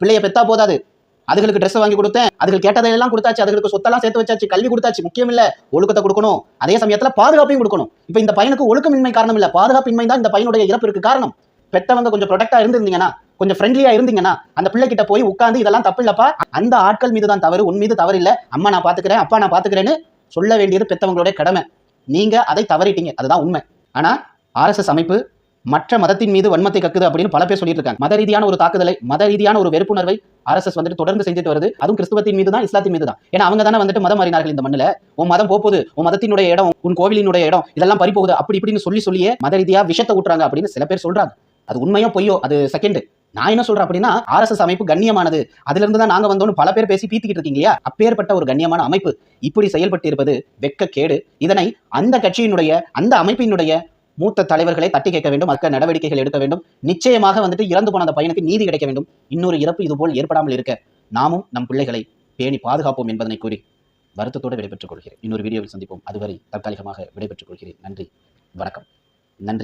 பிள்ளைய பெத்தா போதாது, அதுகளுக்கு ட்ரெஸ் வாங்கி கொடுத்தேன், அதுகள் கேட்டதையெல்லாம் கொடுத்தாச்சு, அதுகளுக்கு சொத்தெல்லாம் சேர்த்து வச்சாச்சு, கல்வி கொடுத்தாச்சு, முக்கியம் இல்ல ஒழுக்கத்தை கொடுக்கணும், அதே சமயத்துல பாதுகாப்பையும் கொடுக்கணும். இப்ப இந்த பையனுக்கு ஒழுக்கமின்மை காரணம் இல்ல, பாதுகாப்பின்மை தான் இந்த பையனுடைய இறப்பிற்கு காரணம். பெத்தவங்க கொஞ்சம் ப்ரொடெக்டா இருந்திருந்தீங்கன்னா, கொஞ்சம் ஃப்ரெண்ட்லியா இருந்தீங்கன்னா, அந்த பிள்ளை கிட்ட போய் உட்கார்ந்து இதெல்லாம் தப்பு இல்லப்பா, அந்த ஆட்கள் மீது தான் தவறு, உன் மீது தவறு இல்ல, அம்மா நான் பாத்துக்கிறேன், அப்பா நான் பாத்துக்கிறேன்னு சொல்ல வேண்டியது பெத்தவங்களுடைய கடமை. நீங்க அதை தவறிட்டீங்க, அதுதான் உண்மை. ஆனா RSS அமைப்பு மற்ற மதத்தின் மீது வன்மத்தை கக்குது அப்படின்னு பல பேர் சொல்லிட்டு இருக்காங்க. மத ரீதியான ஒரு தாக்குதலை, மத ரீதியான ஒரு வெறுப்புணர்வை RSS வந்துட்டு தொடர்ந்து செஞ்சுட்டு வருது. அதுவும் கிறிஸ்துவத்தின் மீது தான், இஸ்லாத்தின் மீது தான். ஏன்னா அவங்க தானே வந்துட்டு மதம் மாறினார்கள் இந்த மண்ணில. உன் மதம் போகுது, உன் மதத்தினுடைய இடம், உன் கோவிலினுடைய இடம், இதெல்லாம் பறி போகுது அப்படி இப்படின்னு சொல்லியே மத ரீதியா விஷத்தை ஊட்டுறாங்க அப்படின்னு சில பேர் சொல்றாங்க. அது உண்மையோ பொய்யோ அது செகண்ட். நான் என்ன சொல்றேன் அப்படின்னா, RSS அமைப்பு கண்ணியமானது, அதுல இருந்து தான் நாங்க வந்தோம்னு பல பேர் பேசி பீத்திக்கிட்டு இருக்கீங்க இல்லையா? அப்பேற்பட்ட ஒரு கண்ணியமான அமைப்பு இப்படி செயல்பட்டு இருப்பது வெட்கக்கேடு. இதனை அந்த கட்சியினுடைய, அந்த அமைப்பினுடைய மூத்த தலைவர்களை தட்டி கேட்க வேண்டும், மற்ற நடவடிக்கைகள் எடுக்க வேண்டும். நிச்சயமாக வந்துட்டு இறந்து போன அந்த பையனுக்கு நீதி கிடைக்க வேண்டும். இன்னொரு இறப்பு இதுபோல் ஏற்படாமல் இருக்க நாமும் நம் பிள்ளைகளை பேணி பாதுகாப்போம் என்பதனை கூறி வருத்தத்தோடு விடைபெற்றுக் கொள்கிறேன். இன்னொரு வீடியோவில் சந்திப்போம். அதுவரை தற்காலிகமாக விடைபெற்றுக் கொள்கிறேன். நன்றி, வணக்கம். நன்றி.